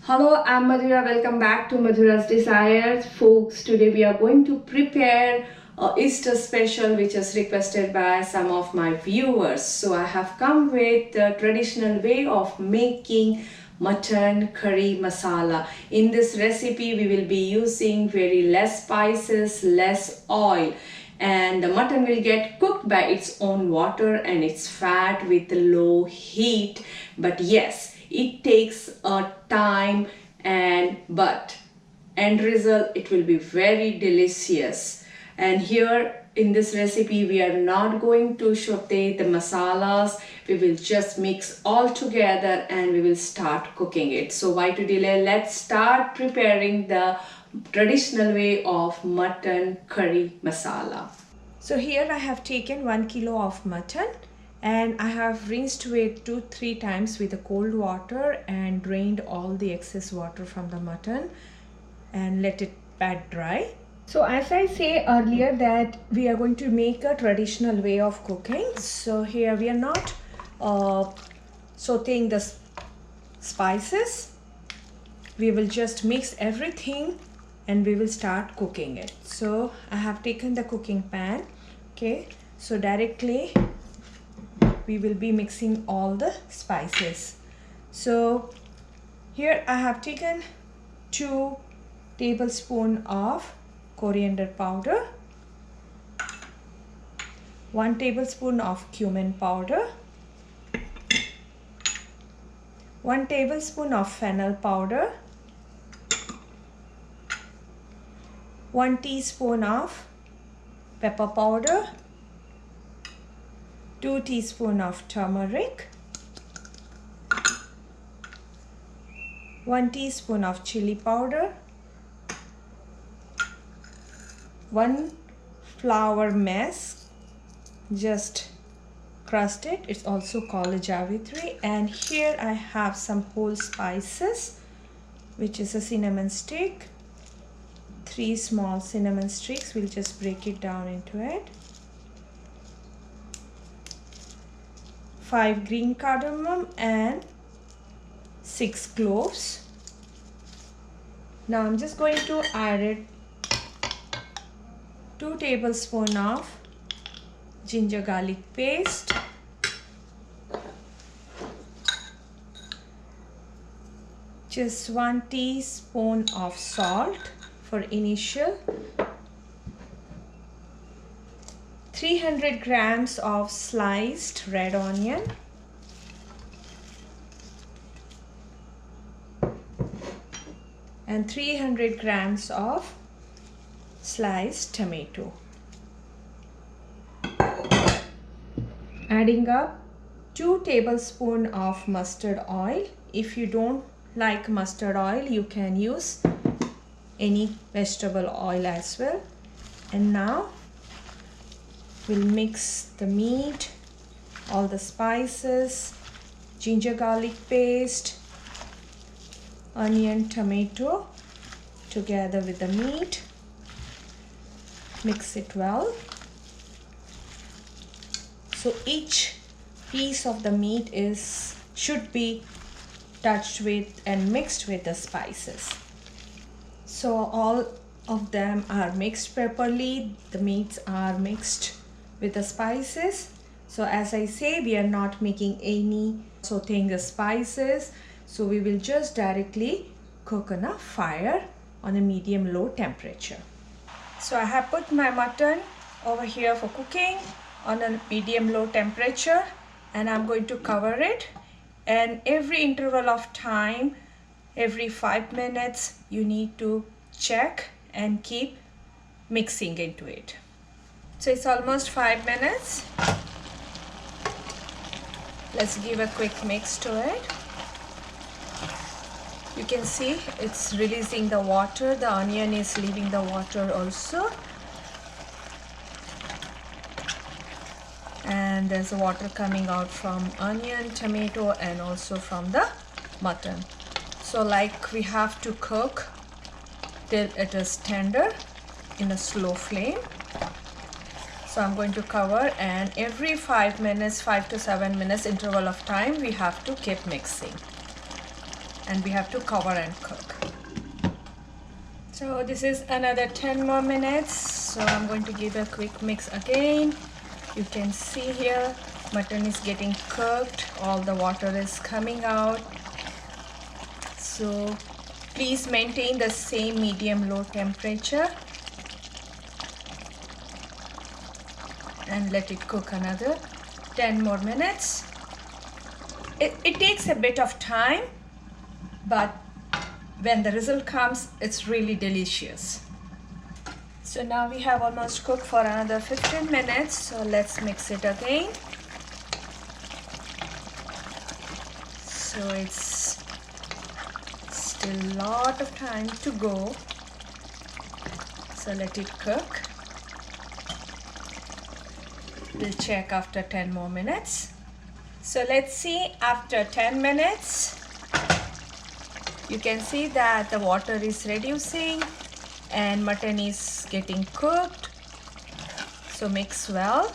Hello, I'm Madhura. Welcome back to Madhura's Desires. Folks, today we are going to prepare a Easter special which is requested by some of my viewers. So I have come with the traditional way of making mutton curry masala. In this recipe, we will be using very less spices, less oil, and the mutton will get cooked by its own water and its fat with low heat. But yes, it takes a time, and but end result it will be very delicious. And here in this recipe we are not going to saute the masalas. We will just mix all together and we will start cooking it. So why to delay, let's start preparing the traditional way of mutton curry masala. So here I have taken 1 kilo of mutton and I have rinsed it 2-3 times with the cold water and drained all the excess water from the mutton and let it pat dry. So as I say earlier that we are going to make a traditional way of cooking. So here we are not sauteing the spices. We will just mix everything and we will start cooking it. So I have taken the cooking pan. Okay, so directly we will be mixing all the spices. So here I have taken 2 tablespoons of coriander powder, 1 tablespoon of cumin powder, 1 tablespoon of fennel powder, 1 teaspoon of pepper powder, 2 teaspoons of turmeric, 1 teaspoon of chili powder, 1 flour mess, just crushed it. It's also called a javitri. And here I have some whole spices, which is a cinnamon stick, 3 small cinnamon sticks. We'll just break it down into it. 5 green cardamom and 6 cloves. Now I'm just going to add it 2 tablespoons of ginger garlic paste, just 1 teaspoon of salt for initial, 300 grams of sliced red onion, and 300 grams of sliced tomato. Adding up 2 tablespoons of mustard oil. If you don't like mustard oil, you can use any vegetable oil as well. And now we'll mix the meat, all the spices, ginger garlic paste, onion, tomato together with the meat. Mix it well. So each piece of the meat should be touched with and mixed with the spices. So all of them are mixed properly. The meats are mixed with the spices. So as I say, we are not making any sauteing the spices. So we will just directly cook on a fire on a medium low temperature. So I have put my mutton over here for cooking on a medium low temperature, and I'm going to cover it, and every interval of time, every 5 minutes, you need to check and keep mixing into it. So it's almost 5 minutes. Let's give a quick mix to it. You can see it's releasing the water. The onion is leaving the water also. And there's water coming out from onion, tomato, and also from the mutton. So like we have to cook till it is tender in a slow flame. So I'm going to cover, and every 5 minutes, 5 to 7 minutes interval of time, we have to keep mixing. and we have to cover and cook. So this is another 10 more minutes. So I'm going to give a quick mix again. You can see here mutton is getting cooked, all the water is coming out. So please maintain the same medium-low temperature and let it cook another 10 more minutes. It takes a bit of time, but when the result comes, it's really delicious. So now we have almost cooked for another 15 minutes. So let's mix it again. So it's still a lot of time to go. So let it cook. We'll check after 10 more minutes. So let's see after 10 minutes. You can see that the water is reducing and mutton is getting cooked. So mix well.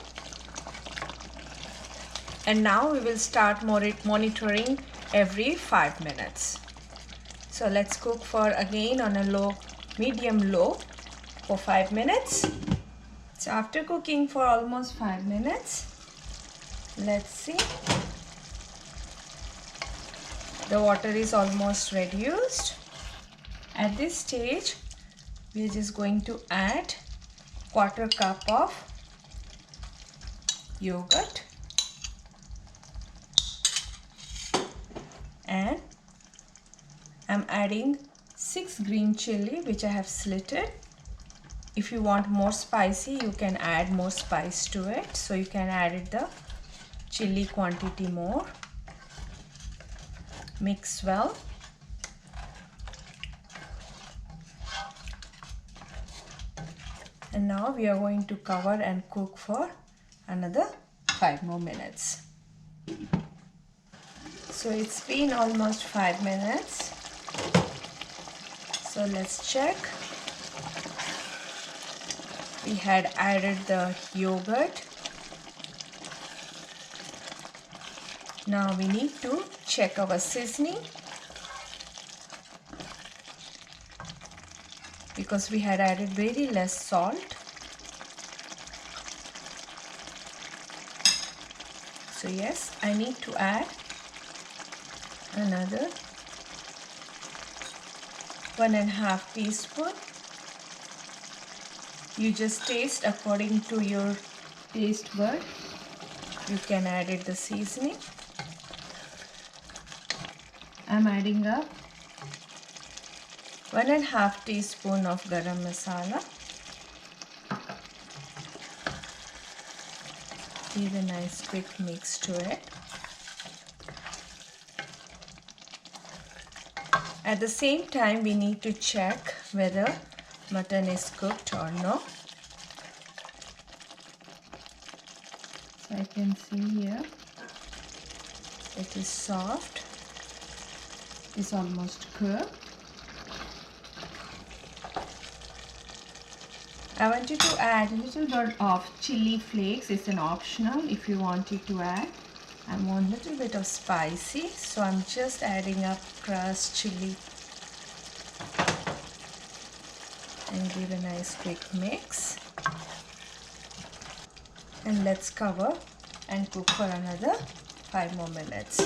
And now we will start monitoring every 5 minutes. So let's cook for again on a medium low for 5 minutes. So after cooking for almost 5 minutes, let's see. The water is almost reduced. At this stage, we are just going to add 1/4 cup of yogurt and I'm adding 6 green chili which I have slitted. If you want more spicy, you can add more spice to it. So you can add the chili quantity more. Mix well. And now we are going to cover and cook for another 5 more minutes. So it's been almost 5 minutes. So let's check. We had added the yogurt. Now we need to check our seasoning because we had added very less salt. So yes, I need to add another 1.5 teaspoon. You just taste according to your taste bud. You can add it the seasoning. I'm adding up 1.5 teaspoon of garam masala. Give a nice quick mix to it. At the same time, we need to check whether mutton is cooked or not. So I can see here it is soft. It's almost cooked. I want you to add a little bit of chili flakes. It's an optional if you wanted to add. I want a little bit of spicy, so I'm just adding up crushed chili and give a nice quick mix. And let's cover and cook for another 5 more minutes.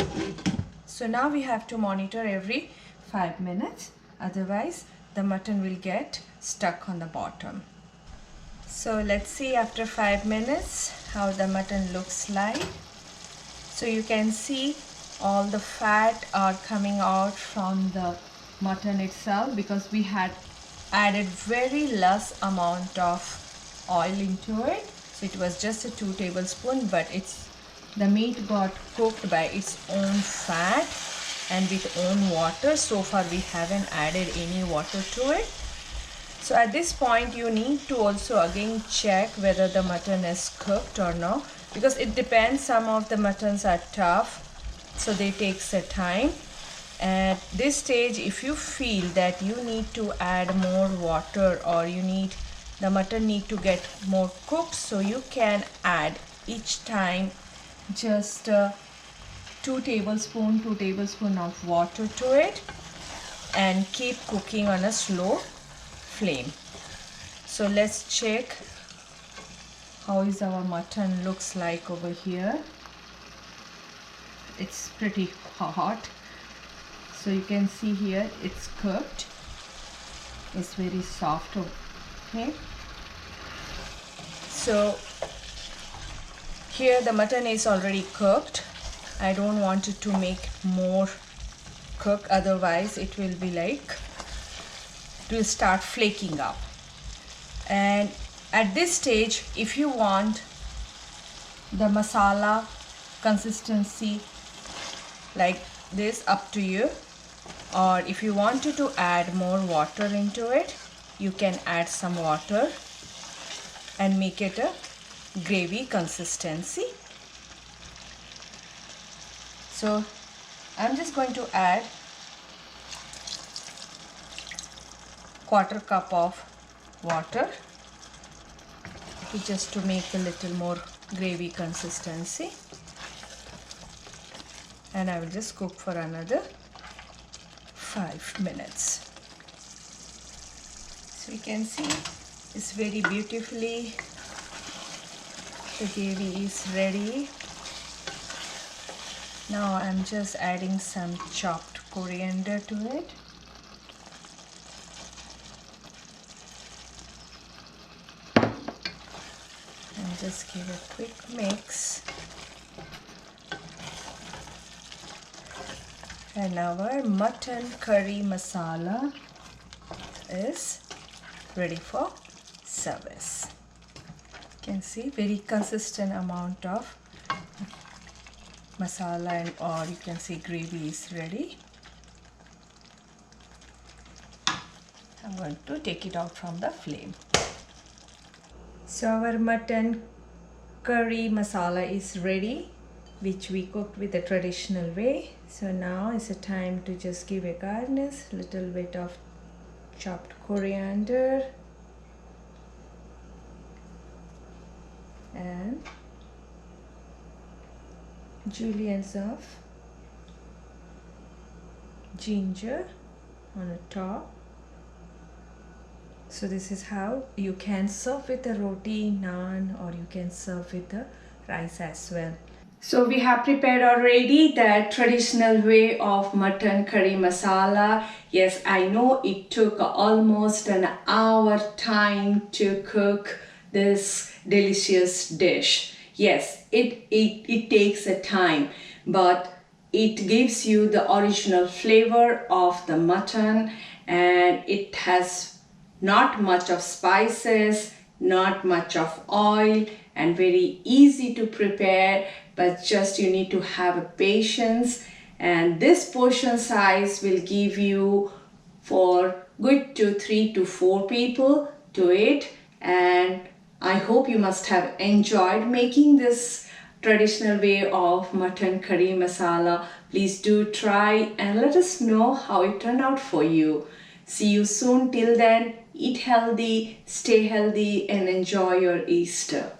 So now we have to monitor every 5 minutes, otherwise the mutton will get stuck on the bottom. So let's see after 5 minutes how the mutton looks like. So you can see all the fat are coming out from the mutton itself because we had added very less amount of oil into it. So it was just a 2 tablespoons, but the meat got cooked by its own fat and with own water. So far we haven't added any water to it. So at this point you need to also again check whether the mutton is cooked or not, because it depends. Some of the muttons are tough, so they take some time. At this stage, if you feel that you need to add more water or the mutton need to get more cooked, so you can add each time just 2 tablespoons of water to it. and keep cooking on a slow flame. So let's check how is our mutton looks like over here. It's pretty hot, so you can see here it's cooked. It's very soft. Okay, so here the mutton is already cooked. I don't want it to make more cook, otherwise it will be like, it will start flaking up. And at this stage, if you want the masala consistency like this, up to you, or if you wanted to add more water into it, you can add some water and make it a gravy consistency. So I'm just going to add 1/4 cup of water just to make a little more gravy consistency, and I will just cook for another 5 minutes. So you can see it's very beautifully, the gravy is ready. Now I'm just adding some chopped coriander to it. And just give a quick mix. And our mutton curry masala is ready for service. You can see very consistent amount of masala, and or you can see gravy is ready. I'm going to take it out from the flame. So our mutton curry masala is ready, which we cooked with the traditional way. So now is the time to just give a garnish, little bit of chopped coriander and juliennes of ginger on the top. So this is how you can serve with the roti, naan, or you can serve with the rice as well. So we have prepared already the traditional way of mutton curry masala. Yes, I know it took almost an hour time to cook this delicious dish. Yes, it takes a time, but it gives you the original flavor of the mutton, and it has not much of spices, not much of oil, and very easy to prepare, but just you need to have a patience. And this portion size will give you for good to 3 to 4 people to eat. And I hope you must have enjoyed making this traditional way of mutton curry masala. Please do try and let us know how it turned out for you. See you soon. Till then, eat healthy, stay healthy, and enjoy your Easter.